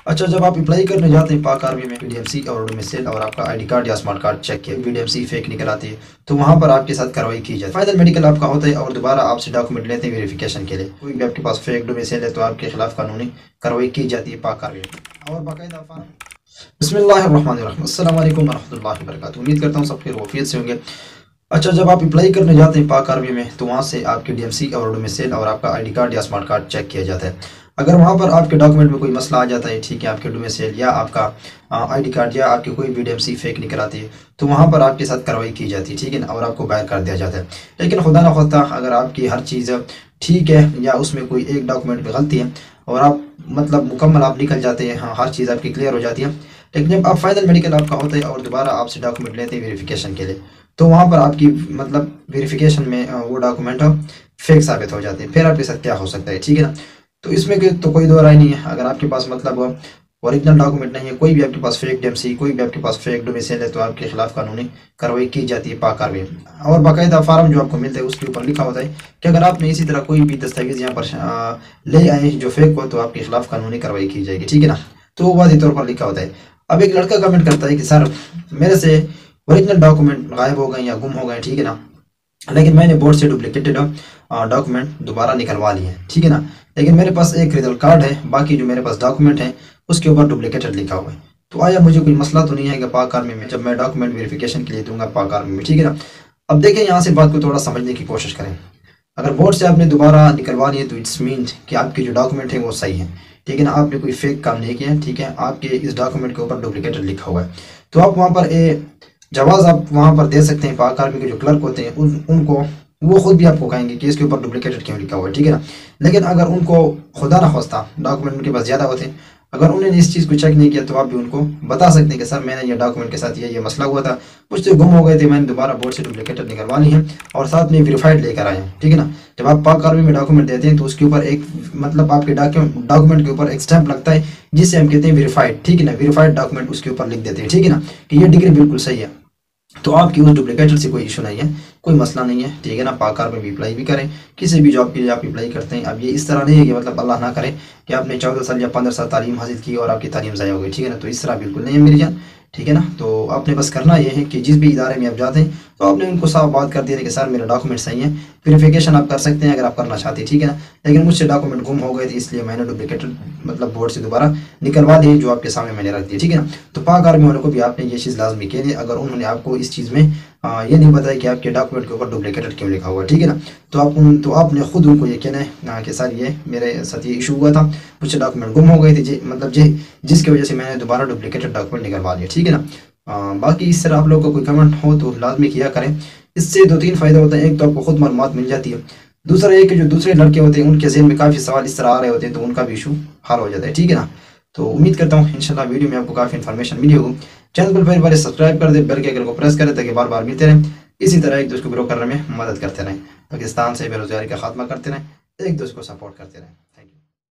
अच्छा, जब आप अप्लाई करने जाते हैं पाक आर्मी में वीडीएमसी और डोमिसाइल और आपका आईडी कार्ड या स्मार्ट कार्ड चेक किया, वीडीएमसी फेक निकल आती है, तो वहाँ पर आपके साथ कार्रवाई की जाती है। फाइनल मेडिकल आपका होता है और दोबारा आपसे डॉक्यूमेंट लेते हैं वेरिफिकेशन के लिए। कोई भी आपके पास फेक डोमिसाइल है तो आपके खिलाफ कानूनी कार्रवाई की जाती है पाक आर्मी में और बाकायदा फार्म। बिस्मिल्लाहिर्रहमानिर्रहीम, अस्सलाम वालेकुम वरहमतुल्लाहि वबरकातुहू। उम्मीद करता हूँ सब खैर वफियत से होंगे। अच्छा, जब आप अप्लाई करने जाते हैं पाक आर्मी में तो वहाँ से आपके डीएमसी और डोमिसाइल और आपका आईडी कार्ड या स्मार्ट कार्ड चेक किया जाता है। अगर वहाँ पर आपके डॉक्यूमेंट में कोई मसला आ जाता है, ठीक है, आपके डोमिसाइल या आपका आईडी कार्ड या आपकी कोई भी डीएमसी फेक निकल आती है, तो वहाँ पर आपके साथ कार्रवाई की जाती है, ठीक है ना, और आपको बाहर कर दिया जाता है। लेकिन खुदा ना खास्ता अगर आपकी हर चीज़ ठीक है या उसमें कोई एक डॉक्यूमेंट में गलती है और आप मतलब मुकम्मल आप निकल जाते हैं, हाँ, हर चीज़ आपकी क्लियर हो जाती है, लेकिन जब आप फाइनल मेडिकल आपका होता है और दोबारा आपसे डॉक्यूमेंट लेते हैं वेरिफिकेशन के लिए, तो वहाँ पर आपकी मतलब वेरिफिकेशन में वो डॉक्यूमेंट फेक साबित हो जाते हैं। फिर आपके साथ क्या हो सकता है, ठीक है ना। तो इसमें तो कोई दो राय नहीं है। अगर आपके पास मतलब ओरिजिनल डॉक्यूमेंट नहीं है, कोई भी आपके पास फेक डीएमसी, कोई भी आपके पास फेक डोमिसाइल है, तो आपके खिलाफ कानूनी कार्रवाई की जाती है पाक आर्मी में। और बाकायदा फार्म जो आपको मिलता है उसके ऊपर लिखा होता है कि अगर आपने इसी तरह कोई भी दस्तावेज यहाँ पर ले आए जो फेक हो तो आपके खिलाफ कानूनी कार्रवाई की जाएगी, ठीक है ना। तो वो वादी तौर पर लिखा होता है। अब एक लड़का कमेंट करता है कि सर मेरे से ओरिजिनल डॉक्यूमेंट गायब हो गए या गुम हो गए, ठीक है ना, लेकिन मैंने बोर्ड से डुप्लीकेटेड डॉक्यूमेंट दोबारा निकलवा लिए हैं, ठीक है ना, लेकिन मेरे पास एक रिजल्ट कार्ड है, बाकी जो मेरे पास डॉक्यूमेंट है उसके ऊपर डुप्लीकेटेड लिखा हुआ है। तो आया मुझे कोई मसला तो नहीं है कि पाक आर्मी में जब मैं डॉक्यूमेंट वेरिफिकेशन के लिए दूंगा पाक आर्मी में, ठीक है ना। अब देखें, यहाँ से बात को थोड़ा समझने की कोशिश करें। अगर बोर्ड से आपने दोबारा निकलवा लिए तो इट्स मीन कि आपके जो डॉक्यूमेंट है वो सही है, ठीक है ना, आपने कोई फेक काम नहीं किया, ठीक है, आपके इस डॉक्यूमेंट के ऊपर डुप्लीकेटेड लिखा हुआ है। तो आप वहाँ पर जवाब आप वहाँ पर दे सकते हैं। पाक आर्मी के जो क्लर्क होते हैं उनको वो खुद भी आपको कहेंगे कि इसके ऊपर डुप्लीकेटेड क्यों लिखा हुआ है, ठीक है ना। लेकिन अगर उनको खुदा ना खास्ता डॉक्यूमेंट उनके पास ज़्यादा होते हैं, अगर उन्होंने इस चीज़ को चेक नहीं किया, तो आप भी उनको बता सकते हैं कि सर मैंने ये डॉक्यूमेंट के साथ ये मसला हुआ था, मुझसे गुम हो गए थे, मैंने दोबारा बोर्ड से डुप्लीकेटेड निकलवा ली है और साथ में वेरीफाइड लेकर आए हैं, ठीक है ना। जब आप पाक आर्मी में डॉक्यूमेंट देते हैं तो उसके ऊपर एक मतलब आपके डॉक्यूमेंट के ऊपर एक स्टैंप लगता है जिससे हम कहते हैं वेरीफाइड, ठीक है ना, वेरीफाइड डॉक्यूमेंट उसके ऊपर लिख देते हैं, ठीक है ना, कि ये डिग्री बिल्कुल सही है। तो आपकी उस डुप्लीकेटेड से कोई इशू नहीं है, कोई मसला नहीं है, ठीक है ना। पाक आर्मी में भी अप्लाई भी करें, किसी भी जॉब के लिए आप अप्लाई करते हैं। अब ये इस तरह नहीं है कि मतलब अल्लाह ना करे कि आपने 14 साल या 15 साल तालीम हासिल की और आपकी तालीम ज़ाया हो गई, ठीक है ना, तो इस तरह बिल्कुल नहीं है मेरी जान, ठीक है ना। तो आपने बस करना ये है कि जिस भी इदारे में आप जाते हैं तो आपने उनको साफ बात कर दिया कि सर मेरा डॉक्यूमेंट सही है, वेरिफिकेशन आप कर सकते हैं अगर आप करना चाहते हैं, ठीक है ना, लेकिन मुझसे डॉक्यूमेंट गुम हो गए थे इसलिए मैंने डुप्लीकेटेड मतलब बोर्ड से दोबारा निकलवा दिए जो आपके सामने मैंने रख दिया, ठीक है ना। तो पाक आर्मी वालों को भी आपने ये चीज़ लाजमी कह दी अगर उन्होंने आपको इस चीज़ में ये नहीं बताया कि आपके डॉक्यूमेंट के ऊपर डुप्लीकेटेड क्यों लिखा हुआ है, ठीक है ना। तो आपने खुद उनको ये कहना है कि सर ये मेरे साथ ये इशू हुआ था, मुझसे डॉक्यूमेंट गुम हो गए थे जी, मतलब जिसकी वजह से मैंने दोबारा डुप्लीकेटेड डॉक्यूमेंट निकलवा लिया, ठीक है ना। बाकी इस तरह आप लोगों को कोई कमेंट हो तो लाजमी किया करें। इससे दो तीन फ़ायदे होते हैं। एक तो आपको खुद मालूमात मिल जाती है, दूसरा ये कि जो दूसरे लड़के होते हैं उनके ज़हन में काफ़ी सवाल इस तरह आ रहे होते हैं तो उनका भी इशू हल हो जाता है, ठीक है ना। तो उम्मीद करता हूँ इंशाल्लाह वीडियो में आपको काफ़ी इन्फॉर्मेशन मिली होगी। चैनल पर फिर बार सब्सक्राइब कर दे, बेल के आइकन को प्रेस करें ताकि बार बार मिलते रहें, इसी तरह एक दूसरे को ग्रो करने में मदद करते रहें, पाकिस्तान से बेरोजगारी का खात्मा करते रहें, एक दूसरे को सपोर्ट करते रहें।